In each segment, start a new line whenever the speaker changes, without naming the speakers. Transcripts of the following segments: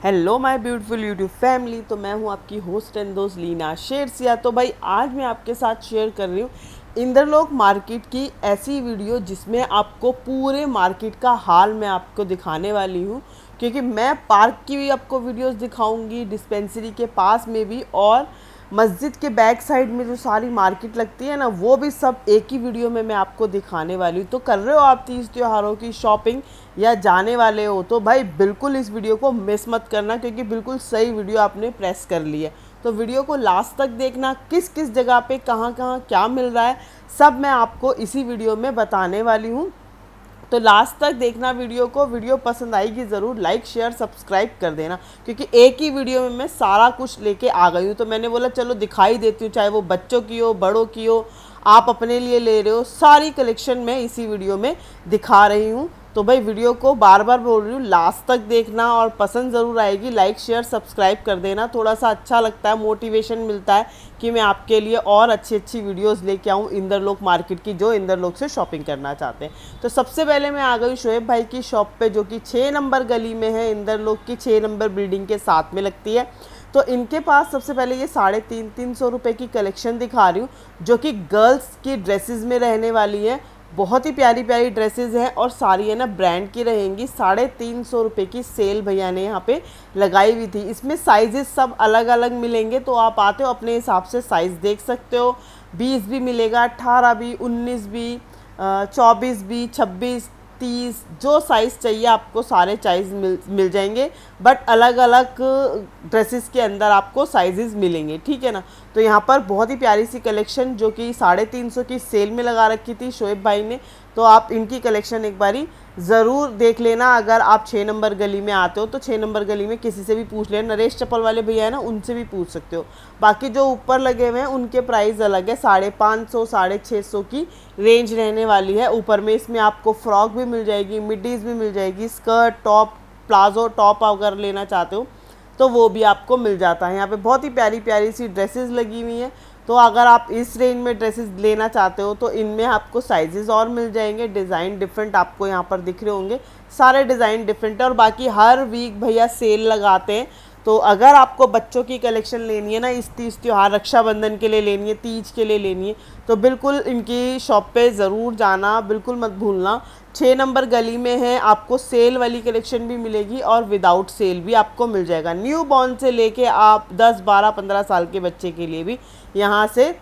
Hello my beautiful YouTube family. तो मैं हूँ आपकी होस्ट एंड दोस्त लीना शेरसिया। तो भाई आज मैं आपके साथ शेयर कर रही हूँ इंद्रलोक मार्केट की ऐसी वीडियो जिसमें आपको पूरे मार्केट का हाल मैं आपको दिखाने वाली हूँ, क्योंकि मैं पार्क की भी आपको वीडियोस दिखाऊंगी, डिस्पेंसरी के पास में भी, और मस्जिद के बैक साइड में जो सारी मार्केट लगती है ना, वो भी सब एक ही वीडियो में मैं आपको दिखाने वाली हूँ। तो कर रहे हो आप तीज त्योहारों की शॉपिंग या जाने वाले हो तो भाई बिल्कुल इस वीडियो को मिस मत करना, क्योंकि बिल्कुल सही वीडियो आपने प्रेस कर ली है। तो वीडियो को लास्ट तक देखना, किस किस जगह पे कहाँ कहाँ क्या मिल रहा है सब मैं आपको इसी वीडियो में बताने वाली हूँ। तो लास्ट तक देखना वीडियो को। वीडियो पसंद आएगी ज़रूर लाइक शेयर सब्सक्राइब कर देना, क्योंकि एक ही वीडियो में मैं सारा कुछ लेके आ गई हूँ। तो मैंने बोला चलो दिखाई देती हूँ, चाहे वो बच्चों की हो, बड़ों की हो, आप अपने लिए ले रहे हो, सारी कलेक्शन मैं इसी वीडियो में दिखा रही हूँ। तो भाई वीडियो को बार बार बोल रही हूँ लास्ट तक देखना, और पसंद ज़रूर आएगी। लाइक शेयर सब्सक्राइब कर देना, थोड़ा सा अच्छा लगता है, मोटिवेशन मिलता है कि मैं आपके लिए और अच्छी अच्छी वीडियोस लेके आऊँ इंद्रलोक मार्केट की, जो इंद्रलोक से शॉपिंग करना चाहते हैं। तो सबसे पहले मैं आ गई शोएब भाई की शॉप पे, जो कि 6 नंबर गली में है, इंद्रलोक की 6 नंबर बिल्डिंग के साथ में लगती है। तो इनके पास सबसे पहले ये 350 रुपये की कलेक्शन दिखा रही हूँ, जो कि गर्ल्स की ड्रेसेस में रहने वाली है। बहुत ही प्यारी प्यारी ड्रेसेस हैं और सारी है ना ब्रांड की रहेंगी। 350 रुपये की सेल भैया ने यहाँ पे लगाई हुई थी। इसमें साइजेस सब अलग अलग मिलेंगे, तो आप आते हो अपने हिसाब से साइज़ देख सकते हो। 20 भी मिलेगा, 18 भी, 19 भी, 24 भी, 26, 30, जो साइज़ चाहिए आपको सारे साइज़ मिल जाएंगे। बट अलग अलग ड्रेसेस के अंदर आपको साइजेस मिलेंगे, ठीक है ना। तो यहाँ पर बहुत ही प्यारी सी कलेक्शन जो कि 350 की सेल में लगा रखी थी शोएब भाई ने। तो आप इनकी कलेक्शन एक बारी ज़रूर देख लेना। अगर आप 6 नंबर गली में आते हो तो 6 नंबर गली में किसी से भी पूछ लेना, नरेश चप्पल वाले भैया है ना, उनसे भी पूछ सकते हो। बाकी जो ऊपर लगे हुए हैं उनके प्राइस अलग है, 550 650 की रेंज रहने वाली है। ऊपर में इसमें आपको फ्रॉक भी मिल जाएगी, मिडीज़ भी मिल जाएगी, स्कर्ट, टॉप, प्लाजो टॉप अगर लेना चाहते हो तो वो भी आपको मिल जाता है। यहाँ पे बहुत ही प्यारी प्यारी सी ड्रेसेस लगी हुई हैं। तो अगर आप इस रेंज में ड्रेसेस लेना चाहते हो तो इनमें आपको साइजेस और मिल जाएंगे, डिज़ाइन डिफरेंट आपको यहाँ पर दिख रहे होंगे, सारे डिज़ाइन डिफरेंट है। और बाकी हर वीक भैया सेल लगाते हैं। तो अगर आपको बच्चों की कलेक्शन लेनी है ना, इस तीज त्योहार, रक्षाबंधन के लिए लेनी है, तीज के लिए लेनी है, तो बिल्कुल इनकी शॉप पे ज़रूर जाना, बिल्कुल मत भूलना। 6 नंबर गली में है, आपको सेल वाली कलेक्शन भी मिलेगी और विदाउट सेल भी आपको मिल जाएगा। न्यू बॉर्न से लेके आप 10 12 15 साल के बच्चे के लिए भी यहाँ से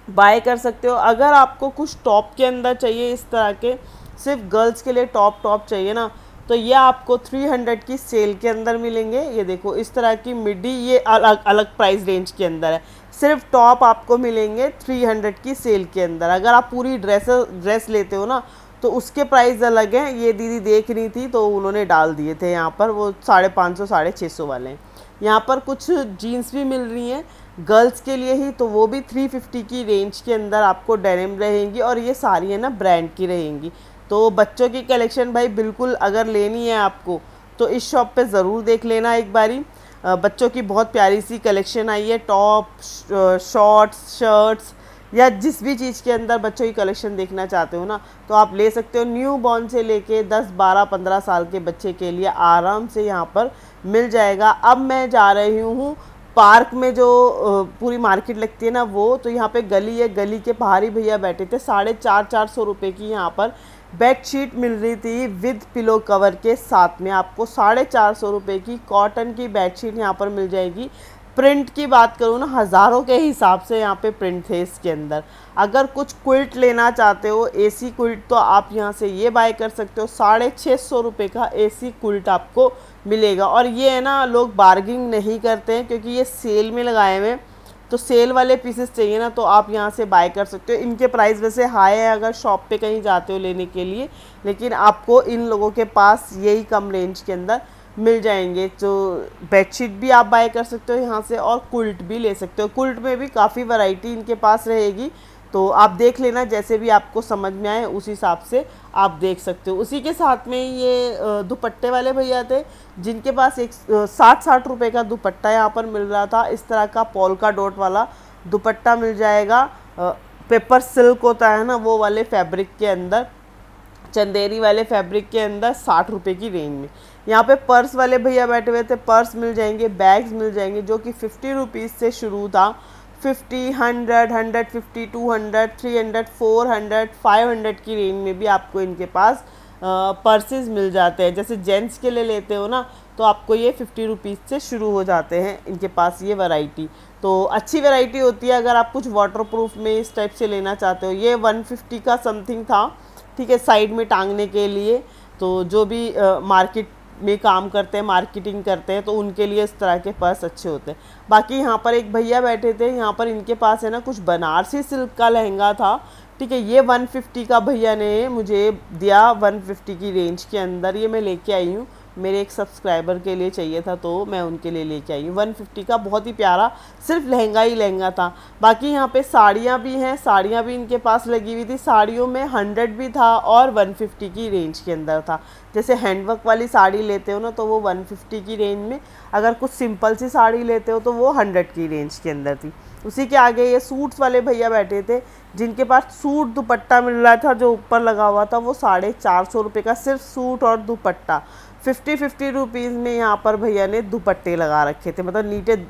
बाय कर सकते हो। अगर आपको कुछ टॉप के अंदर चाहिए, इस तरह के सिर्फ गर्ल्स के लिए टॉप चाहिए ना, तो ये आपको 300 की सेल के अंदर मिलेंगे। ये देखो इस तरह की मिडी, ये अलग अलग प्राइस रेंज के अंदर है। सिर्फ टॉप आपको मिलेंगे 300 की सेल के अंदर। अगर आप पूरी ड्रेस लेते हो ना तो उसके प्राइस अलग हैं। ये दीदी देख रही थी तो उन्होंने डाल दिए थे यहाँ पर, वो 550 650 वाले हैं। यहाँ पर कुछ जीन्स भी मिल रही हैं गर्ल्स के लिए ही, तो वो भी 350 की रेंज के अंदर आपको डेनिम रहेंगी, और ये सारी है ना ब्रांड की रहेंगी। तो बच्चों की कलेक्शन भाई बिल्कुल अगर लेनी है आपको तो इस शॉप पे ज़रूर देख लेना एक बारी। बच्चों की बहुत प्यारी सी कलेक्शन आई है, टॉप, शॉर्ट्स, शर्ट्स, या जिस भी चीज़ के अंदर बच्चों की कलेक्शन देखना चाहते हो ना, तो आप ले सकते हो। न्यू बॉर्न से लेके 10 12 15 साल के बच्चे के लिए आराम से यहाँ पर मिल जाएगा। अब मैं जा रही हूँ पार्क में, जो पूरी मार्केट लगती है ना वो, तो यहाँ पे गली है, गली के बाहर ही भैया बैठे थे। 450 रुपये की यहाँ पर बेडशीट मिल रही थी विद पिलो कवर के साथ में। आपको 450 रुपये की कॉटन की बेडशीट यहाँ पर मिल जाएगी। प्रिंट की बात करूँ ना, हज़ारों के हिसाब से यहाँ पे प्रिंट थे इसके अंदर। अगर कुछ क्विल्ट लेना चाहते हो, एसी क्विल्ट, तो आप यहाँ से ये बाय कर सकते हो। 650 रुपये का एसी क्विल्ट आपको मिलेगा। और ये है ना, लोग बार्गिंग नहीं करते हैं क्योंकि ये सेल में लगाए हुए हैं। तो सेल वाले पीसेस चाहिए ना तो आप यहाँ से बाय कर सकते हो। इनके प्राइस वैसे हाई है अगर शॉप पे कहीं जाते हो लेने के लिए, लेकिन आपको इन लोगों के पास यही कम रेंज के अंदर मिल जाएंगे। तो बेडशीट भी आप बाय कर सकते हो यहाँ से, और कुल्ट भी ले सकते हो। कुल्ट में भी काफ़ी वैरायटी इनके पास रहेगी, तो आप देख लेना, जैसे भी आपको समझ में आए उस हिसाब से आप देख सकते हो। उसी के साथ में ये दुपट्टे वाले भैया थे जिनके पास एक 60 रुपये का दुपट्टा यहाँ पर मिल रहा था। इस तरह का पोल्का डॉट वाला दुपट्टा मिल जाएगा। पेपर सिल्क होता है ना, वो वाले फैब्रिक के अंदर, चंदेरी वाले फैब्रिक के अंदर 60 रुपये की रेंज में। यहाँ पे पर्स वाले भैया बैठे हुए थे, पर्स मिल जाएंगे, बैग्स मिल जाएंगे जो कि 50 रुपीज़ से शुरू था। 50, 100, 150, 200, 300, 400, 500 की रेंज में भी आपको इनके पास पर्सेस मिल जाते हैं। जैसे जेंट्स के लिए लेते हो ना, तो आपको ये 50 रुपीज़ से शुरू हो जाते हैं इनके पास ये वैरायटी। तो अच्छी वैरायटी होती है अगर आप कुछ वाटरप्रूफ में इस टाइप से लेना चाहते हो। ये 150 का समथिंग था, ठीक है, साइड में टांगने के लिए। तो जो भी मार्केट में काम करते हैं, मार्केटिंग करते हैं, तो उनके लिए इस तरह के पर्स अच्छे होते हैं। बाकी यहाँ पर एक भैया बैठे थे, यहाँ पर इनके पास है ना कुछ बनारसी सिल्क का लहंगा था, ठीक है। ये 150 का भैया ने मुझे दिया, 150 की रेंज के अंदर। ये मैं लेके आई हूँ, मेरे एक सब्सक्राइबर के लिए चाहिए था तो मैं उनके लिए लेके आई हूँ। 150 का बहुत ही प्यारा, सिर्फ लहंगा ही लहंगा था। बाकी यहाँ पे साड़ियाँ भी हैं, साड़ियाँ भी इनके पास लगी हुई थी। साड़ियों में 100 भी था और 150 की रेंज के अंदर था। जैसे हैंडवर्क वाली साड़ी लेते हो ना तो वो 150 की रेंज में, अगर कुछ सिंपल सी साड़ी लेते हो तो वो 100 की रेंज के अंदर थी। उसी के आगे ये सूट्स वाले भैया बैठे थे जिनके पास सूट दुपट्टा मिल रहा था, जो ऊपर लगा हुआ था वो 450 रुपये का, सिर्फ सूट और दुपट्टा। 50 रुपीज़ में यहाँ पर भैया ने दुपट्टे लगा रखे थे, मतलब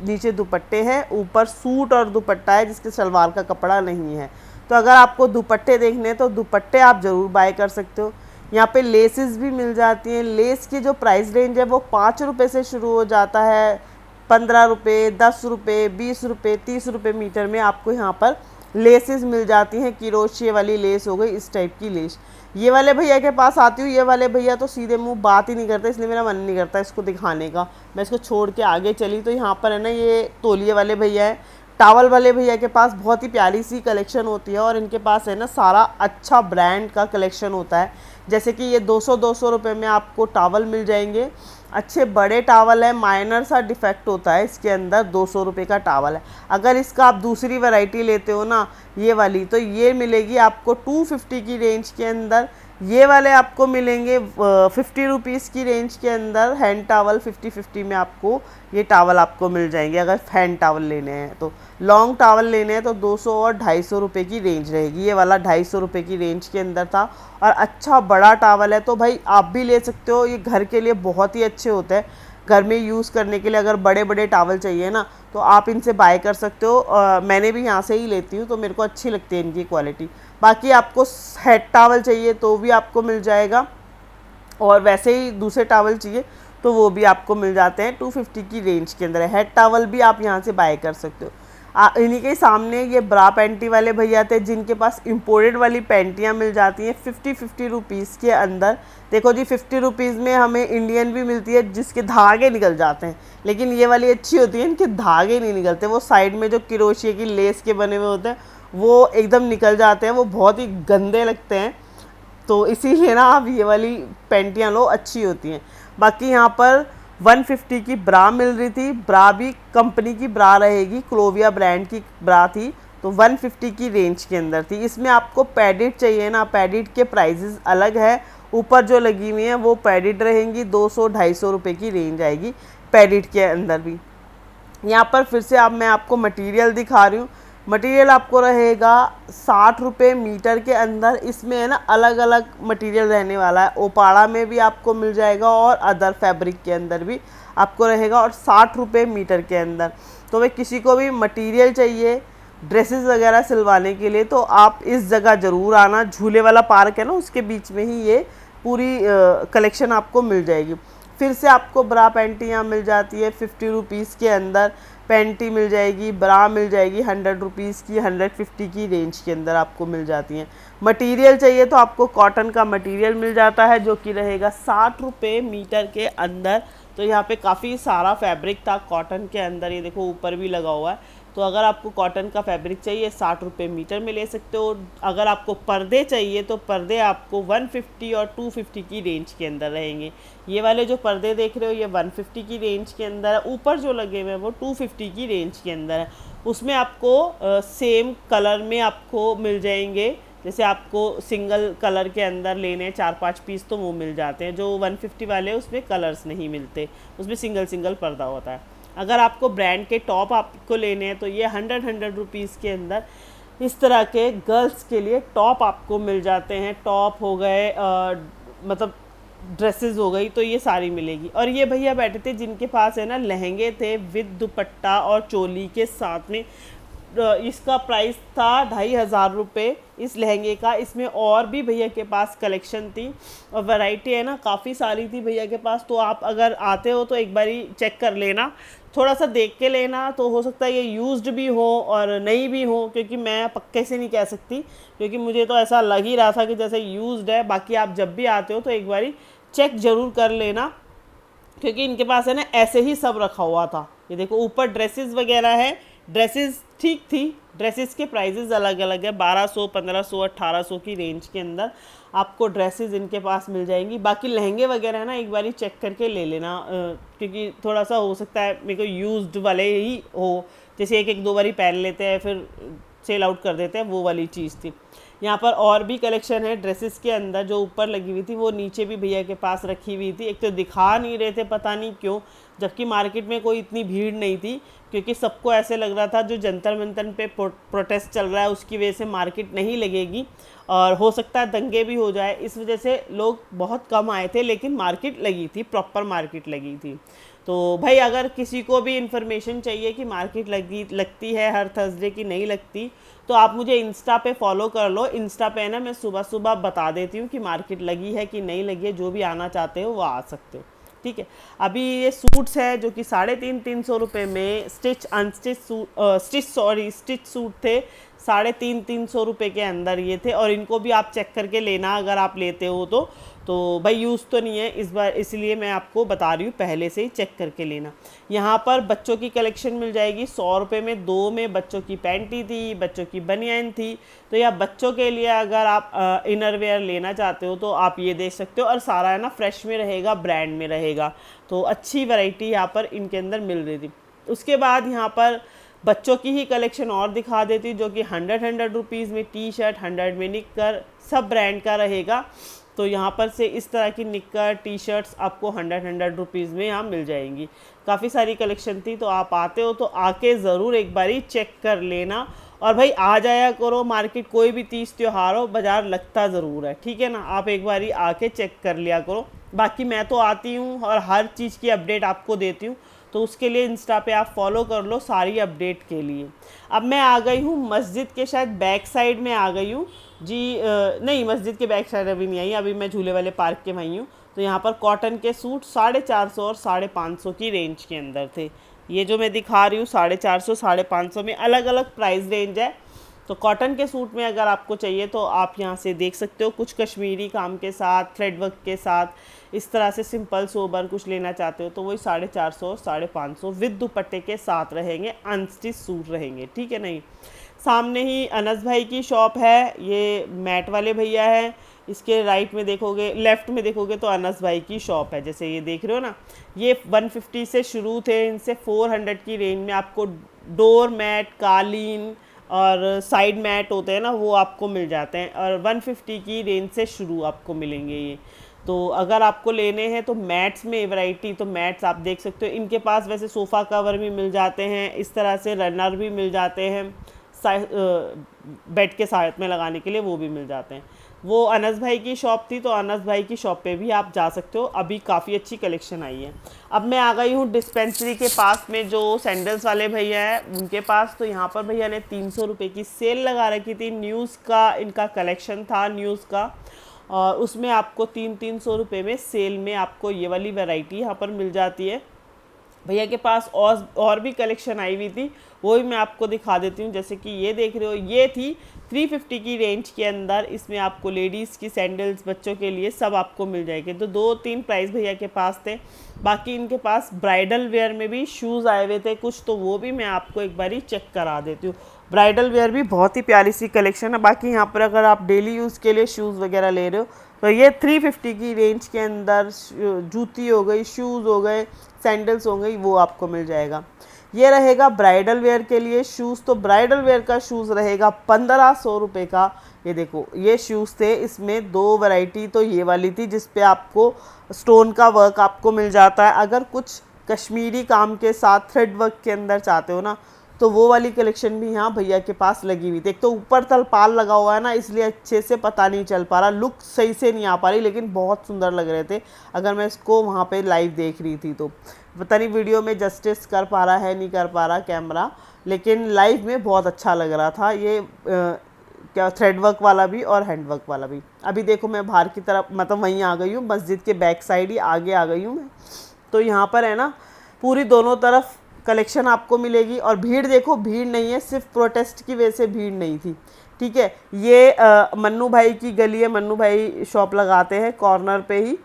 नीचे दुपट्टे हैं, ऊपर सूट और दुपट्टा है जिसके सलवार का कपड़ा नहीं है। तो अगर आपको दुपट्टे देखने हैं तो दुपट्टे आप ज़रूर बाय कर सकते हो। यहाँ पे लेसेस भी मिल जाती हैं। लेस की जो प्राइस रेंज है वो 5 रुपये से शुरू हो जाता है, 15 रुपये, 10 रुपये, 20 रुपये, 30 रुपये मीटर में आपको यहाँ पर लेसेस मिल जाती हैं। किरोशिए वाली लेस हो गई, इस टाइप की लेस। ये वाले भैया के पास आती हूँ, ये वाले भैया तो सीधे मुंह बात ही नहीं करते, इसलिए मेरा मन नहीं करता इसको दिखाने का। मैं इसको छोड़ के आगे चली तो यहाँ पर है ना ये तौलिए वाले भैया हैं। टावल वाले भैया के पास बहुत ही प्यारी सी कलेक्शन होती है और इनके पास है ना सारा अच्छा ब्रांड का कलेक्शन होता है। जैसे कि ये 200 रुपये में आपको टावल मिल जाएंगे, अच्छे बड़े टावल है, माइनर सा डिफेक्ट होता है इसके अंदर, 200 रुपये का टावल है। अगर इसका आप दूसरी वैरायटी लेते हो ना ये वाली, तो ये मिलेगी आपको 250 की रेंज के अंदर। ये वाले आपको मिलेंगे 50 रुपीज़ की रेंज के अंदर। हैंड टावल 50 में आपको ये टावल आपको मिल जाएंगे अगर हैंड टावल लेने हैं तो। लॉन्ग टावल लेने हैं तो 200 और 250 रुपये की रेंज रहेगी। ये वाला 250 रुपये की रेंज के अंदर था और अच्छा बड़ा टावल है, तो भाई आप भी ले सकते हो। ये घर के लिए बहुत ही अच्छे होते हैं, घर में यूज़ करने के लिए अगर बड़े बड़े टावल चाहिए ना तो आप इनसे बाय कर सकते हो। मैंने भी यहाँ से ही लेती हूँ तो मेरे को अच्छी लगती है इनकी क्वालिटी। बाकी आपको हेड टावल चाहिए तो भी आपको मिल जाएगा, और वैसे ही दूसरे टावल चाहिए तो वो भी आपको मिल जाते हैं। 250 की रेंज के अंदर है। हेड टावल भी आप यहाँ से बाय कर सकते हो। इन्हीं के सामने ये ब्रा पैंटी वाले भैया थे जिनके पास इम्पोर्टेड वाली पैंटियाँ मिल जाती हैं 50 रुपीज़ के अंदर। देखो जी, 50 रुपीज़ में हमें इंडियन भी मिलती है जिसके धागे निकल जाते हैं, लेकिन ये वाली अच्छी होती है, इनके धागे नहीं निकलते। वो साइड में जो किरोशिए की लेस के बने हुए होते हैं वो एकदम निकल जाते हैं, वो बहुत ही गंदे लगते हैं। तो इसीलिए ना आप ये वाली पैंटियाँ लो, अच्छी होती हैं। बाकी यहाँ पर 150 की ब्रा मिल रही थी। ब्रा भी कंपनी की ब्रा रहेगी, क्लोविया ब्रांड की ब्रा थी, तो 150 की रेंज के अंदर थी। इसमें आपको पैडिड चाहिए ना, पैडिड के प्राइजेस अलग है। ऊपर जो लगी हुई हैं वो पैडिड रहेंगी, 200-250 रुपये की रेंज आएगी पैडिड के अंदर भी। यहाँ पर फिर से मैं आपको मटेरियल दिखा रही हूँ। मटेरियल आपको रहेगा 60 रुपये मीटर के अंदर। इसमें है ना अलग अलग मटेरियल रहने वाला है। ओपाड़ा में भी आपको मिल जाएगा और अदर फैब्रिक के अंदर भी आपको रहेगा, और 60 रुपये मीटर के अंदर। तो भाई किसी को भी मटेरियल चाहिए ड्रेसेस वगैरह सिलवाने के लिए तो आप इस जगह ज़रूर आना। झूले वाला पार्क है ना, उसके बीच में ही ये पूरी कलेक्शन आपको मिल जाएगी। फिर से आपको ब्रा पैंटियाँ मिल जाती है 50 रुपीज़ के अंदर। पैंटी मिल जाएगी, ब्रा मिल जाएगी 100 रुपीज़ की, 150 की रेंज के अंदर आपको मिल जाती हैं। मटेरियल चाहिए तो आपको कॉटन का मटेरियल मिल जाता है जो कि रहेगा 60 रुपये मीटर के अंदर। तो यहाँ पे काफ़ी सारा फैब्रिक था कॉटन के अंदर, ये देखो ऊपर भी लगा हुआ है। तो अगर आपको कॉटन का फैब्रिक चाहिए 60 रुपये मीटर में ले सकते हो। अगर आपको पर्दे चाहिए तो पर्दे आपको 150 और 250 की रेंज के अंदर रहेंगे। ये वाले जो पर्दे देख रहे हो ये 150 की रेंज के अंदर है, ऊपर जो लगे हुए हैं वो 250 की रेंज के अंदर है। उसमें आपको सेम कलर में आपको मिल जाएंगे। जैसे आपको सिंगल कलर के अंदर लेने हैं 4-5 पीस तो वो मिल जाते हैं। जो 150 वाले उसमें कलर्स नहीं मिलते, उसमें सिंगल पर्दा होता है। अगर आपको ब्रांड के टॉप आपको लेने हैं तो ये 100 रुपीज़ के अंदर इस तरह के गर्ल्स के लिए टॉप आपको मिल जाते हैं। टॉप हो गए, मतलब ड्रेसेस हो गई, तो ये सारी मिलेगी। और ये भैया बैठे थे जिनके पास है ना लहंगे थे विद दुपट्टा और चोली के साथ में। इसका प्राइस था 2500 रुपये इस लहंगे का। इसमें और भी भैया के पास कलेक्शन थी और वैरायटी है ना काफ़ी सारी थी भैया के पास। तो आप अगर आते हो तो एक बारी चेक कर लेना, थोड़ा सा देख के लेना। तो हो सकता है ये यूज्ड भी हो और नई भी हो, क्योंकि मैं पक्के से नहीं कह सकती, क्योंकि मुझे तो ऐसा लग ही रहा था कि जैसे यूज्ड है। बाकी आप जब भी आते हो तो एक बारी चेक ज़रूर कर लेना, क्योंकि इनके पास है ना ऐसे ही सब रखा हुआ था। ये देखो ऊपर ड्रेसेस वगैरह है, ड्रेसेस ठीक थी। ड्रेसेस के प्राइजेज़ अलग अलग है, 1200, 1500, 1800 की रेंज के अंदर आपको ड्रेसेस इनके पास मिल जाएंगी। बाकी लहंगे वगैरह है ना एक बारी चेक करके ले लेना, क्योंकि थोड़ा सा हो सकता है मेरे को यूज्ड वाले ही हो, जैसे एक एक दो बारी पहन लेते हैं फिर सेल आउट कर देते हैं, वो वाली चीज़ थी। यहाँ पर और भी कलेक्शन है ड्रेसेस के अंदर, जो ऊपर लगी हुई थी वो नीचे भी भैया के पास रखी हुई थी। एक तो दिखा नहीं रहे थे पता नहीं क्यों, जबकि मार्केट में कोई इतनी भीड़ नहीं थी, क्योंकि सबको ऐसे लग रहा था जो जंतर मंतर पे प्रोटेस्ट चल रहा है उसकी वजह से मार्केट नहीं लगेगी और हो सकता है दंगे भी हो जाए, इस वजह से लोग बहुत कम आए थे। लेकिन मार्केट लगी थी, प्रॉपर मार्केट लगी थी। तो भाई अगर किसी को भी इन्फॉर्मेशन चाहिए कि मार्केट लगती है हर थर्सडे की नहीं लगती, तो आप मुझे इंस्टा पे फॉलो कर लो। इंस्टा पे ना मैं सुबह सुबह बता देती हूँ कि मार्केट लगी है कि नहीं लगी है। जो भी आना चाहते हो वो आ सकते हो, ठीक है। अभी ये सूट्स है जो कि 350 रुपये में स्टिच सूट थे, 350 रुपये के अंदर ये थे। और इनको भी आप चेक करके लेना अगर आप लेते हो तो भाई यूज़ तो नहीं है इस बार, इसलिए मैं आपको बता रही हूँ पहले से ही चेक करके लेना। यहाँ पर बच्चों की कलेक्शन मिल जाएगी 100 रुपये में। 2 में बच्चों की पैंटी थी, बच्चों की बनियान थी। तो या बच्चों के लिए अगर आप इनर वेयर लेना चाहते हो तो आप ये देख सकते हो। और सारा है ना फ्रेश में रहेगा, ब्रांड में रहेगा, तो अच्छी वैरायटी यहाँ पर इनके अंदर मिल रही थी। उसके बाद यहाँ पर बच्चों की ही कलेक्शन और दिखा देती, जो कि 100 रुपीज़ में टी शर्ट, 100 में निक्कर, सब ब्रांड का रहेगा। तो यहाँ पर से इस तरह की निक्कर टी शर्ट्स आपको 100 रुपीज़ में यहाँ मिल जाएंगी। काफ़ी सारी कलेक्शन थी, तो आप आते हो तो आके ज़रूर एक बारी चेक कर लेना। और भाई आ जाया करो मार्केट, कोई भी तीज त्योहार हो बाज़ार लगता ज़रूर है, ठीक है ना। आप एक बारी आके चेक कर लिया करो। बाकी मैं तो आती हूँ और हर चीज़ की अपडेट आपको देती हूँ, तो उसके लिए इंस्टा पे आप फॉलो कर लो सारी अपडेट के लिए। अब मैं आ गई हूँ मस्जिद के शायद बैक साइड में आ गई हूँ जी। नहीं, मस्जिद के बैक साइड अभी नहीं आई, अभी मैं झूले वाले पार्क के वहीं हूँ। तो यहाँ पर कॉटन के सूट 450 और 550 की रेंज के अंदर थे। ये जो मैं दिखा रही हूँ 450, 550 में अलग अलग प्राइस रेंज है। तो कॉटन के सूट में अगर आपको चाहिए तो आप यहाँ से देख सकते हो, कुछ कश्मीरी काम के साथ, थ्रेड वर्क के साथ, इस तरह से सिंपल सोबर कुछ लेना चाहते हो तो वही 450 और 550 विद दुपट्टे के साथ रहेंगे, अनस्टिच सूट रहेंगे, ठीक है। नहीं, सामने ही अनस भाई की शॉप है, ये मैट वाले भैया हैं। इसके राइट में देखोगे, लेफ़्ट में देखोगे तो अनस भाई की शॉप है, जैसे ये देख रहे हो ना। ये 150 से शुरू थे, इनसे 400 की रेंज में आपको डोर मैट, कालीन और साइड मैट होते हैं ना, वो आपको मिल जाते हैं। और 150 की रेंज से शुरू आपको मिलेंगे ये। तो अगर आपको लेने हैं तो मैट्स में वैरायटी, तो मैट्स आप देख सकते हो। इनके पास वैसे सोफ़ा कवर भी मिल जाते हैं, इस तरह से रनर भी मिल जाते हैं, बेड के साथ में लगाने के लिए वो भी मिल जाते हैं। वो अनस भाई की शॉप थी, तो अनस भाई की शॉप पे भी आप जा सकते हो, अभी काफ़ी अच्छी कलेक्शन आई है। अब मैं आ गई हूँ डिस्पेंसरी के पास में, जो सैंडल्स वाले भैया हैं उनके पास। तो यहाँ पर भैया ने 300 रुपये की सेल लगा रखी थी, न्यूज़ का इनका कलेक्शन था, न्यूज़ का। और उसमें आपको 300 रुपये में सेल में आपको ये वाली वैरायटी यहाँ पर मिल जाती है। भैया के पास और भी कलेक्शन आई हुई थी, वो भी मैं आपको दिखा देती हूँ। जैसे कि ये देख रहे हो, ये थी 350 की रेंज के अंदर। इसमें आपको लेडीज़ की सैंडल्स, बच्चों के लिए सब आपको मिल जाएगी। तो 2-3 प्राइस भैया के पास थे। बाकी इनके पास ब्राइडल वेयर में भी शूज़ आए हुए थे कुछ, तो वो भी मैं आपको एक बारी चेक करा देती हूँ। ब्राइडल वेयर भी बहुत ही प्यारी सी कलेक्शन है। बाकी यहाँ पर अगर आप डेली यूज़ के लिए शूज़ वगैरह ले रहे हो तो ये 350 की रेंज के अंदर जूती हो गई, शूज़ हो गए, सैंडल्स हो गई, वो आपको मिल जाएगा। ये रहेगा ब्राइडल वेयर के लिए शूज़। तो ब्राइडल वेयर का शूज़ रहेगा 1500 रुपये का। ये देखो, ये शूज़ थे, इसमें 2 वैरायटी तो ये वाली थी जिस पे आपको स्टोन का वर्क आपको मिल जाता है। अगर कुछ कश्मीरी काम के साथ थ्रेड वर्क के अंदर चाहते हो ना, तो वो वाली कलेक्शन भी यहाँ भैया के पास लगी हुई थी। एक तो ऊपर तलपाल लगा हुआ है ना, इसलिए अच्छे से पता नहीं चल पा रहा, लुक सही से नहीं आ पा रही, लेकिन बहुत सुंदर लग रहे थे अगर मैं इसको वहाँ पे लाइव देख रही थी तो। पता नहीं वीडियो में जस्टिस कर पा रहा है नहीं कर पा रहा कैमरा, लेकिन लाइव में बहुत अच्छा लग रहा था ये क्या थ्रेड वर्क वाला भी और हैंड वर्क वाला भी। अभी देखो मैं बाहर की तरफ मतलब वहीं आ गई हूँ, मस्जिद के बैक साइड ही आगे आ गई हूँ मैं। तो यहाँ पर है ना पूरी दोनों तरफ कलेक्शन आपको मिलेगी। और भीड़ देखो, भीड़ नहीं है, सिर्फ प्रोटेस्ट की वजह से भीड़ नहीं थी, ठीक है। ये मन्नू भाई की गली है, मन्नू भाई शॉप लगाते हैं कॉर्नर पे ही,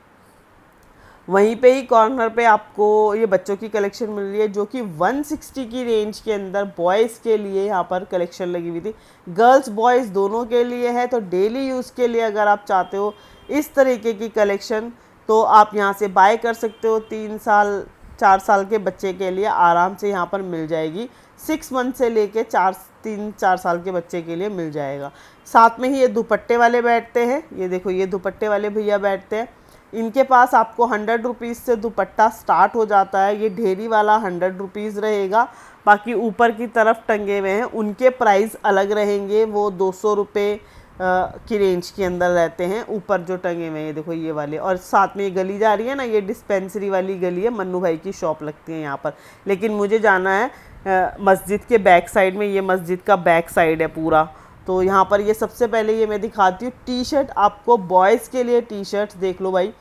वहीं पे ही कॉर्नर पे आपको ये बच्चों की कलेक्शन मिल रही है जो कि 160 की रेंज के अंदर बॉयज़ के लिए यहाँ पर कलेक्शन लगी हुई थी। गर्ल्स बॉयज़ दोनों के लिए है, तो डेली यूज़ के लिए अगर आप चाहते हो इस तरीके की कलेक्शन तो आप यहाँ से बाय कर सकते हो। 3 साल 4 साल के बच्चे के लिए आराम से यहाँ पर मिल जाएगी, 6 मंथ से लेके 3-4 साल के बच्चे के लिए मिल जाएगा। साथ में ही ये दुपट्टे वाले बैठते हैं, ये देखो ये दुपट्टे वाले भैया बैठते हैं, इनके पास आपको 100 रुपीज़ से दुपट्टा स्टार्ट हो जाता है। ये ढेरी वाला 100 रुपीज़ रहेगा, बाकी ऊपर की तरफ टंगे हुए हैं उनके प्राइस अलग रहेंगे, वो 200 रुपये की रेंज के अंदर रहते हैं ऊपर जो टंगे हुए हैं। देखो ये वाले, और साथ में ये गली जा रही है ना, ये डिस्पेंसरी वाली गली है, मन्नू भाई की शॉप लगती है यहाँ पर। लेकिन मुझे जाना है मस्जिद के बैक साइड में, ये मस्जिद का बैक साइड है पूरा। तो यहाँ पर ये सबसे पहले ये मैं दिखाती हूँ टी शर्ट आपको, बॉयज़ के लिए टी शर्ट्स देख लो भाई,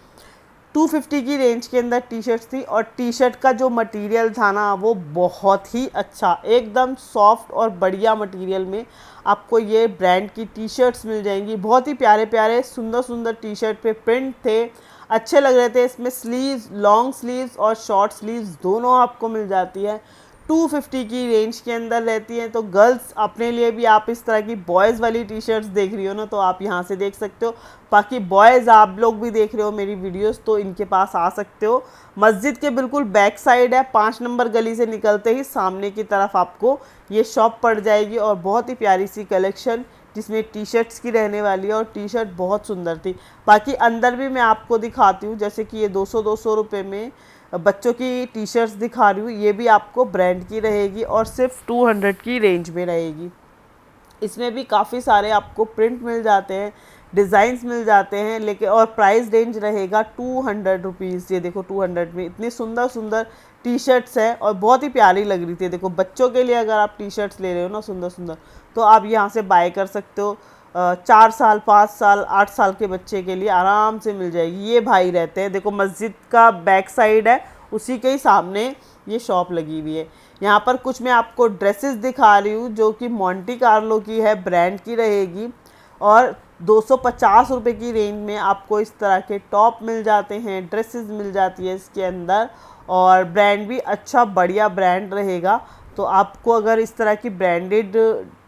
250 की रेंज के अंदर टी शर्ट्स थी। और टी शर्ट का जो मटेरियल था ना वो बहुत ही अच्छा, एकदम सॉफ्ट और बढ़िया मटेरियल में आपको ये ब्रांड की टी शर्ट्स मिल जाएंगी। बहुत ही प्यारे प्यारे सुंदर सुंदर टी शर्ट पे प्रिंट थे, अच्छे लग रहे थे। इसमें स्लीव्स, लॉन्ग स्लीव्स और शॉर्ट स्लीव्स दोनों आपको मिल जाती है, 250 की रेंज के अंदर रहती हैं। तो गर्ल्स अपने लिए भी आप इस तरह की बॉयज़ वाली टी शर्ट्स देख रही हो ना, तो आप यहाँ से देख सकते हो। बाकी बॉयज़ आप लोग भी देख रहे हो मेरी वीडियोस, तो इनके पास आ सकते हो। मस्जिद के बिल्कुल बैक साइड है, 5 नंबर गली से निकलते ही सामने की तरफ आपको ये शॉप पड़ जाएगी। और बहुत ही प्यारी सी कलेक्शन जिसमें टी शर्ट्स की रहने वाली है, और टी शर्ट बहुत सुंदर थी। बाकी अंदर भी मैं आपको दिखाती हूँ, जैसे कि ये 200 रुपये में बच्चों की टी शर्ट्स दिखा रही हूँ, ये भी आपको ब्रांड की रहेगी और सिर्फ 200 की रेंज में रहेगी। इसमें भी काफ़ी सारे आपको प्रिंट मिल जाते हैं, डिज़ाइंस मिल जाते हैं, लेकिन और प्राइस रेंज रहेगा 200 रुपीज़। ये देखो 200 में इतनी सुंदर सुंदर टी शर्ट्स हैं और बहुत ही प्यारी लग रही थी। देखो बच्चों के लिए अगर आप टी शर्ट्स ले रहे हो ना सुंदर सुंदर, तो आप यहाँ से बाय कर सकते हो। 4 साल 5 साल 8 साल के बच्चे के लिए आराम से मिल जाएगी। ये भाई रहते हैं, देखो मस्जिद का बैक साइड है, उसी के ही सामने ये शॉप लगी हुई है। यहाँ पर कुछ मैं आपको ड्रेसेस दिखा रही हूँ जो कि मोंटी कार्लो की है, ब्रांड की रहेगी। और 250 रुपये की रेंज में आपको इस तरह के टॉप मिल जाते हैं, ड्रेसेस मिल जाती है इसके अंदर, और ब्रांड भी अच्छा बढ़िया ब्रांड रहेगा। तो आपको अगर इस तरह की ब्रांडेड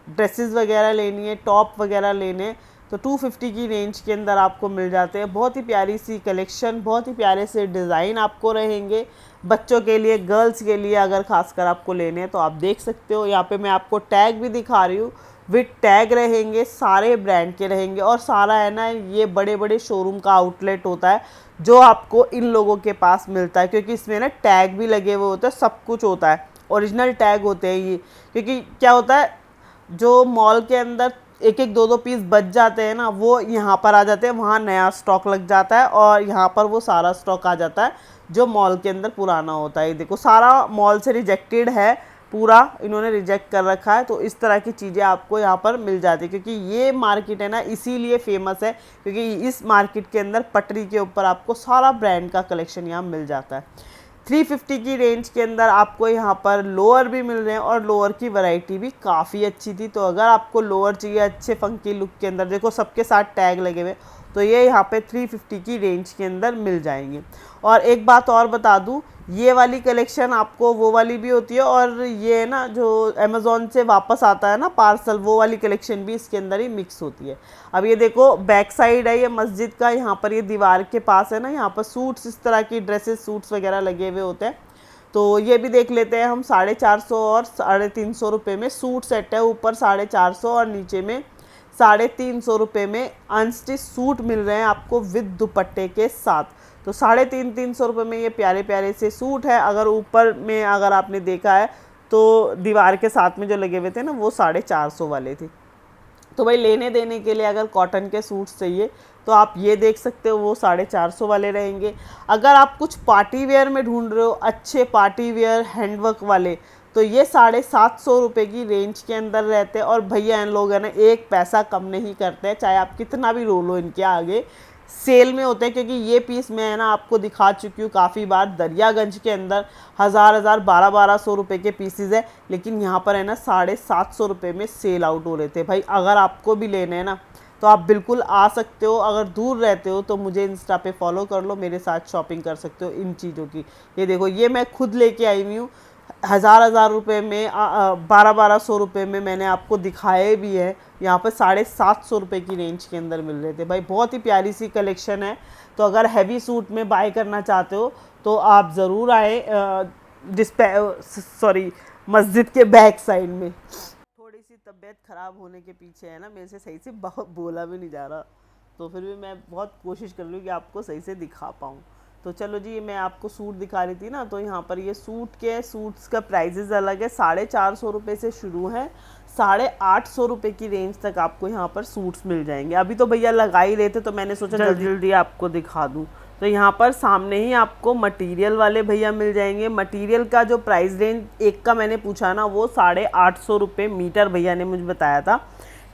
ड्रेसेस वगैरह लेनी है, टॉप वगैरह लेने, तो 250 की रेंज के अंदर आपको मिल जाते हैं। बहुत ही प्यारी सी कलेक्शन, बहुत ही प्यारे से डिज़ाइन आपको रहेंगे बच्चों के लिए, गर्ल्स के लिए अगर खासकर आपको लेने हैं तो आप देख सकते हो। यहाँ पे मैं आपको टैग भी दिखा रही हूँ, विद टैग रहेंगे, सारे ब्रांड के रहेंगे। और सारा है ना ये बड़े बड़े शोरूम का आउटलेट होता है जो आपको इन लोगों के पास मिलता है, क्योंकि इसमें ना टैग भी लगे हुए होते हैं, सब कुछ होता है, ओरिजिनल टैग होते हैं ये। क्योंकि क्या होता है, जो मॉल के अंदर एक एक दो पीस बच जाते हैं ना, वो यहाँ पर आ जाते हैं, वहाँ नया स्टॉक लग जाता है और यहाँ पर वो सारा स्टॉक आ जाता है जो मॉल के अंदर पुराना होता है। देखो सारा मॉल से रिजेक्टेड है, पूरा इन्होंने रिजेक्ट कर रखा है। तो इस तरह की चीज़ें आपको यहाँ पर मिल जाती है, क्योंकि ये मार्केट है ना इसीलिए फेमस है, क्योंकि इस मार्केट के अंदर पटरी के ऊपर आपको सारा ब्रांड का कलेक्शन यहाँ मिल जाता है। 350 की रेंज के अंदर आपको यहाँ पर लोअर भी मिल रहे हैं, और लोअर की वैरायटी भी काफ़ी अच्छी थी। तो अगर आपको लोअर चाहिए अच्छे फंकी लुक के अंदर, देखो सबके साथ टैग लगे हुए, तो ये यहाँ पे 350 की रेंज के अंदर मिल जाएंगे। और एक बात और बता दूँ, ये वाली कलेक्शन आपको वो वाली भी होती है, और ये ना जो अमेज़ॉन से वापस आता है ना पार्सल, वो वाली कलेक्शन भी इसके अंदर ही मिक्स होती है। अब ये देखो बैक साइड है ये मस्जिद का, यहाँ पर ये दीवार के पास है ना, यहाँ पर सूट्स, इस तरह की ड्रेसेस सूट्स वगैरह लगे हुए होते हैं। तो ये भी देख लेते हैं हम। 450 और 350 रुपये में सूट सेट है, ऊपर 450 और नीचे में 350 रुपये में अनस्टिच सूट मिल रहे हैं आपको विद दुपट्टे के साथ। तो 350 रुपये में ये प्यारे प्यारे से सूट है। अगर ऊपर में अगर आपने देखा है तो दीवार के साथ में जो लगे हुए थे ना वो 450 वाले थे। तो भाई लेने देने के लिए अगर कॉटन के सूट्स चाहिए तो आप ये देख सकते हो, वो 450 वाले रहेंगे। अगर आप कुछ पार्टी वेयर में ढूंढ रहे हो अच्छे पार्टी वेयर हैंडवर्क वाले, तो ये 750 रुपये की रेंज के अंदर रहते हैं। और भैया इन लोग है ना एक पैसा कम नहीं करते हैं, चाहे आप कितना भी रो लो इनके आगे। सेल में होते हैं, क्योंकि ये पीस मैं है ना आपको दिखा चुकी हूँ काफ़ी बार। दरियागंज के अंदर 1200 रुपये के पीसेज है, लेकिन यहाँ पर है ना 750 रुपये में सेल आउट हो रहे थे। भाई अगर आपको भी लेने हैं ना तो आप बिल्कुल आ सकते हो। अगर दूर रहते हो तो मुझे इंस्टा पे फॉलो कर लो, मेरे साथ शॉपिंग कर सकते हो इन चीज़ों की। ये देखो, ये मैं खुद लेके आई हुई हूँ। हज़ार रुपये में 1200 रुपये में मैंने आपको दिखाए भी है। यहाँ पर 750 रुपये की रेंज के अंदर मिल रहे थे। भाई बहुत ही प्यारी सी कलेक्शन है। तो अगर हैवी सूट में बाय करना चाहते हो तो आप ज़रूर आए मस्जिद के बैक साइड में। थोड़ी सी तबीयत ख़राब होने के पीछे है ना, मेरे से सही से बोला भी नहीं जा रहा, तो फिर भी मैं बहुत कोशिश कर रही हूँ कि आपको सही से दिखा पाऊँ। तो चलो जी, मैं आपको सूट दिखा रही थी ना, तो यहाँ पर ये सूट्स का प्राइजेज़ अलग है। 450 रुपये से शुरू है, 850 रुपये की रेंज तक आपको यहाँ पर सूट्स मिल जाएंगे। अभी तो भैया लगा ही रहे थे तो मैंने सोचा जल्दी जल्दी आपको दिखा दूँ। तो यहाँ पर सामने ही आपको मटेरियल वाले भैया मिल जाएंगे। मटेरियल का जो प्राइस रेंज एक का मैंने पूछा ना, वो 850 रुपये मीटर भैया ने मुझे बताया था।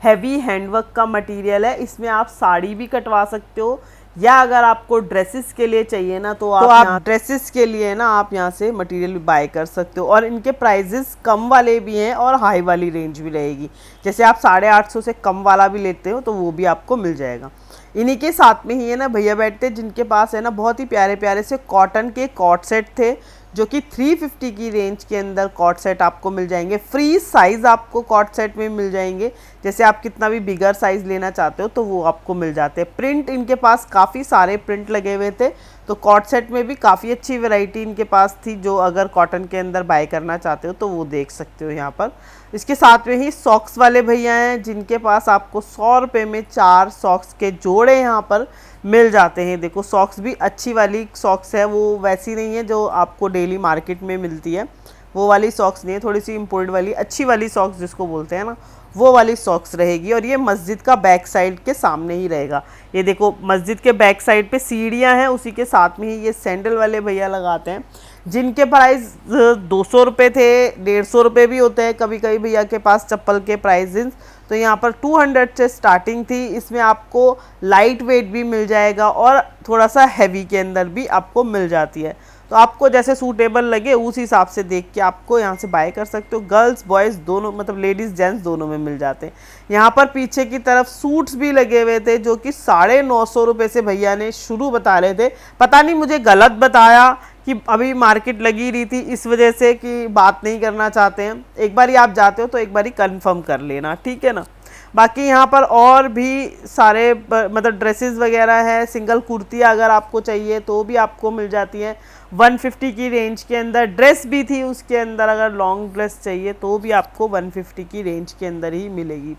हैवी हैंडवर्क का मटेरियल है, इसमें आप साड़ी भी कटवा सकते हो, या अगर आपको ड्रेसेस के लिए चाहिए ना तो आप ड्रेसेस के लिए ना आप यहाँ से मटेरियल भी बाय कर सकते हो। और इनके प्राइजेस कम वाले भी हैं और हाई वाली रेंज भी रहेगी। जैसे आप 850 से कम वाला भी लेते हो तो वो भी आपको मिल जाएगा। इन्हीं के साथ में ही है ना भैया बैठते, जिनके पास है ना बहुत ही प्यारे प्यारे से कॉटन के कॉट सेट थे, जो कि 350 की रेंज के अंदर कॉट सेट आपको मिल जाएंगे। फ्री साइज़ आपको कॉट सेट में मिल जाएंगे, जैसे आप कितना भी बिगर साइज़ लेना चाहते हो तो वो आपको मिल जाते हैं। प्रिंट इनके पास काफ़ी सारे प्रिंट लगे हुए थे, तो कॉट सेट में भी काफ़ी अच्छी वैरायटी इनके पास थी। जो अगर कॉटन के अंदर बाय करना चाहते हो तो वो देख सकते हो यहाँ पर। इसके साथ में ही सॉक्स वाले भैया हैं, जिनके पास आपको 100 रुपये में 4 सॉक्स के जोड़े यहाँ पर मिल जाते हैं। देखो सॉक्स भी अच्छी वाली सॉक्स है, वो वैसी नहीं है जो आपको डेली मार्केट में मिलती है, वो वाली सॉक्स नहीं है, थोड़ी सी इम्पोर्टेड वाली अच्छी वाली सॉक्स जिसको बोलते हैं ना, वो वाली सॉक्स रहेगी। और ये मस्जिद का बैक साइड के सामने ही रहेगा। ये देखो मस्जिद के बैक साइड पे सीढ़ियाँ हैं, उसी के साथ में ही ये सैंडल वाले भैया लगाते हैं, जिनके प्राइस 200 रुपये थे, 150 रुपये भी होते हैं कभी कभी भैया के पास चप्पल के प्राइजेस। तो यहाँ पर 200 से स्टार्टिंग थी। इसमें आपको लाइट वेट भी मिल जाएगा और थोड़ा सा हैवी के अंदर भी आपको मिल जाती है। तो आपको जैसे सूटेबल लगे उस हिसाब से देख के आपको यहाँ से बाय कर सकते हो। गर्ल्स बॉयज़ दोनों, मतलब लेडीज़ जेंट्स दोनों में मिल जाते हैं। यहाँ पर पीछे की तरफ सूट्स भी लगे हुए थे, जो कि 950 रुपये से भैया ने शुरू बता रहे थे। पता नहीं मुझे गलत बताया कि अभी मार्केट लगी रही थी इस वजह से कि बात नहीं करना चाहते हैं। एक बारी आप जाते हो तो एक बारी कंफर्म कर लेना, ठीक है ना। बाकी यहाँ पर और भी सारे मतलब ड्रेसेस वगैरह है। सिंगल कुर्ती अगर आपको चाहिए तो भी आपको मिल जाती है 150 की रेंज के अंदर। ड्रेस भी थी उसके अंदर, अगर लॉन्ग ड्रेस चाहिए तो भी आपको 150 की रेंज के अंदर ही मिलेगी।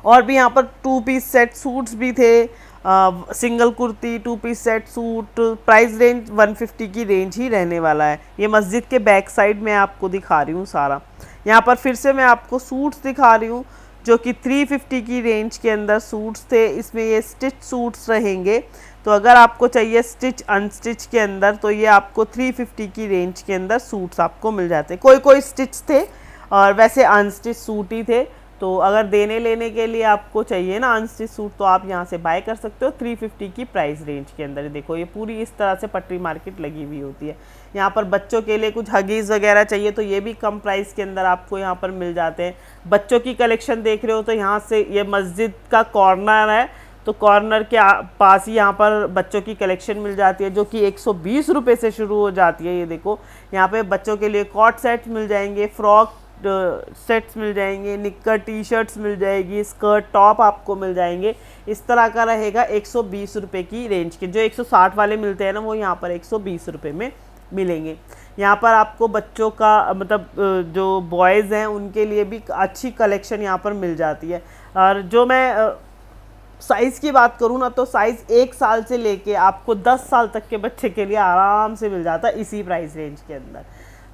और भी यहाँ पर 2 पीस सेट सूट्स भी थे, single kurti 2 piece set suit. Price range 150 की रेंज ही रहने वाला है। ये मस्जिद के बैक साइड में आपको दिखा रही हूँ सारा। यहाँ पर फिर से मैं आपको सूट्स दिखा रही हूँ, जो कि 350 की रेंज के अंदर सूट्स थे। इसमें ये स्टिच सूट्स रहेंगे, तो अगर आपको चाहिए स्टिच अनस्टिच के अंदर तो ये आपको 350 की रेंज के अंदर सूट्स आपको मिल जाते हैं। कोई कोई स्टिच थे और वैसे अनस्टिच सूट ही थे। तो अगर देने लेने के लिए आपको चाहिए ना अनस्टिच सूट, तो आप यहाँ से बाय कर सकते हो 350 की प्राइस रेंज के अंदर। देखो ये पूरी इस तरह से पटरी मार्केट लगी हुई होती है। यहाँ पर बच्चों के लिए कुछ हगीज़ वगैरह चाहिए तो ये भी कम प्राइस के अंदर आपको यहाँ पर मिल जाते हैं। बच्चों की कलेक्शन देख रहे हो तो यहाँ से ये मस्जिद का कॉर्नर है, तो कॉर्नर के पास ही यहाँ पर बच्चों की कलेक्शन मिल जाती है, जो कि 120 रुपये से शुरू हो जाती है। ये देखो यहाँ पे बच्चों के लिए कॉट सेट्स मिल जाएंगे, फ्रॉक सेट्स मिल जाएंगे, निक्कर टी शर्ट्स मिल जाएगी, स्कर्ट टॉप आपको मिल जाएंगे। इस तरह का रहेगा 120 रुपये की रेंज के। जो 160 वाले मिलते हैं ना, वो यहाँ पर 120 रुपये में मिलेंगे। यहाँ पर आपको बच्चों का मतलब जो बॉयज़ हैं उनके लिए भी अच्छी कलेक्शन यहाँ पर मिल जाती है। और जो मैं साइज़ की बात करूँ ना, तो साइज़ 1 साल से लेके आपको 10 साल तक के बच्चे के लिए आराम से मिल जाता है इसी प्राइस रेंज के अंदर।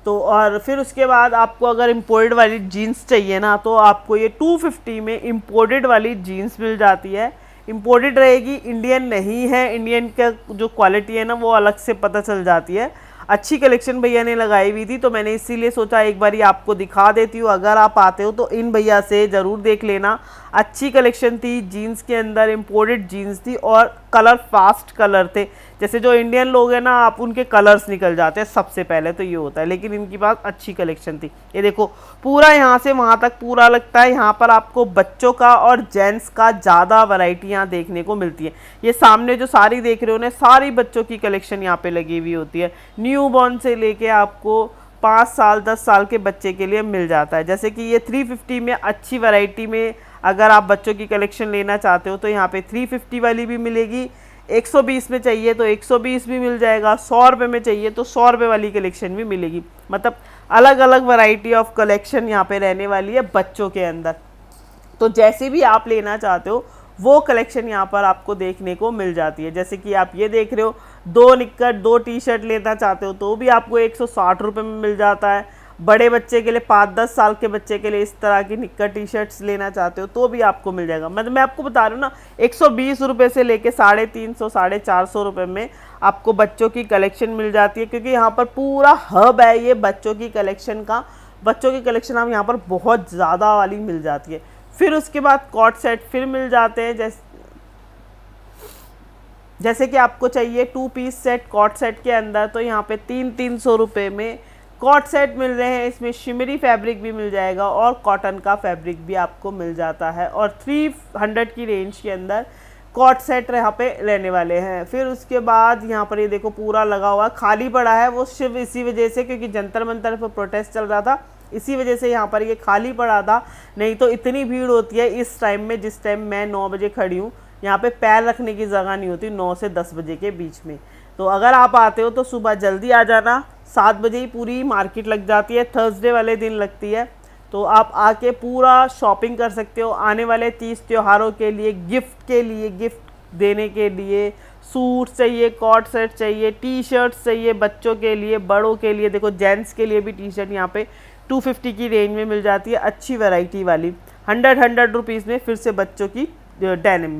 तो और फिर उसके बाद आपको अगर इम्पोर्टेड वाली जीन्स चाहिए ना, तो आपको ये 250 में इम्पोर्टेड वाली जीन्स मिल जाती है। इम्पोर्टेड रहेगी, इंडियन नहीं है, इंडियन का जो क्वालिटी है ना वो अलग से पता चल जाती है। अच्छी कलेक्शन भैया ने लगाई हुई थी, तो मैंने इसीलिए सोचा एक बारी आपको दिखा देती हूँ। अगर आप आते हो तो इन भैया से ज़रूर देख लेना। अच्छी कलेक्शन थी, जीन्स के अंदर इम्पोर्टेड जीन्स थी और कलर फास्ट कलर थे। जैसे जो इंडियन लोग हैं ना, आप उनके कलर्स निकल जाते हैं सबसे पहले तो ये होता है, लेकिन इनकी पास अच्छी कलेक्शन थी। ये देखो पूरा यहाँ से वहाँ तक पूरा लगता है। यहाँ पर आपको बच्चों का और जेंट्स का ज़्यादा वैरायटी यहाँ देखने को मिलती है। ये सामने जो साड़ी देख रहे हो ना, सारी बच्चों की कलेक्शन यहाँ पे लगी हुई होती है। न्यू बॉर्न से लेके आपको 5 साल 10 साल के बच्चे के लिए मिल जाता है। जैसे कि ये 350 में अच्छी वैरायटी में अगर आप बच्चों की कलेक्शन लेना चाहते हो तो यहाँ पे 350 वाली भी मिलेगी। 120 में चाहिए तो 120 भी मिल जाएगा, 100 रुपये में चाहिए तो 100 रुपये वाली कलेक्शन भी मिलेगी। मतलब अलग अलग वैरायटी ऑफ कलेक्शन यहाँ पे रहने वाली है बच्चों के अंदर। तो जैसे भी आप लेना चाहते हो वो कलेक्शन यहाँ पर आपको देखने को मिल जाती है। जैसे कि आप ये देख रहे हो, 2 निक्कर 2 टी शर्ट लेना चाहते हो तो भी आपको 160 रुपये में मिल जाता है। बड़े बच्चे के लिए 5-10 साल के बच्चे के लिए इस तरह की निक्कर टी शर्ट्स लेना चाहते हो तो भी आपको मिल जाएगा। मतलब मैं आपको बता रही हूँ ना, 120 रुपये से लेके 350 450 रुपये में आपको बच्चों की कलेक्शन मिल जाती है, क्योंकि यहाँ पर पूरा हब है ये बच्चों की कलेक्शन का। बच्चों की कलेक्शन आप यहाँ पर बहुत ज़्यादा वाली मिल जाती है। फिर उसके बाद कॉट सेट फिर मिल जाते हैं। जैसे कि आपको चाहिए 2 पीस सेट कॉट सेट के अंदर, तो यहाँ पे 300 रुपये में कॉट सेट मिल रहे हैं। इसमें शिमरी फैब्रिक भी मिल जाएगा और कॉटन का फैब्रिक भी आपको मिल जाता है, और 300 की रेंज के अंदर कॉट सेट यहाँ पे रहने वाले हैं। फिर उसके बाद यहाँ पर ये देखो पूरा लगा हुआ खाली पड़ा है, वो सिर्फ इसी वजह से क्योंकि जंतर मंतर पर प्रोटेस्ट चल रहा था, इसी वजह से यहाँ पर ये खाली पड़ा था। नहीं तो इतनी भीड़ होती है इस टाइम में, जिस टाइम मैं 9 बजे खड़ी हूँ, यहाँ पे पैर रखने की जगह नहीं होती 9 से 10 बजे के बीच में। तो अगर आप आते हो तो सुबह जल्दी आ जाना, 7 बजे ही पूरी मार्केट लग जाती है, थर्सडे वाले दिन लगती है। तो आप आके पूरा शॉपिंग कर सकते हो आने वाले 30 त्योहारों के लिए, गिफ्ट देने के लिए। सूट चाहिए, कॉट सेट चाहिए, टी शर्ट्स चाहिए बच्चों के लिए, बड़ों के लिए। देखो जेंट्स के लिए भी टी शर्ट यहाँ पे 250 की रेंज में मिल जाती है, अच्छी वैरायटी वाली। 100 रुपीज़ में फिर से बच्चों की डेनिम में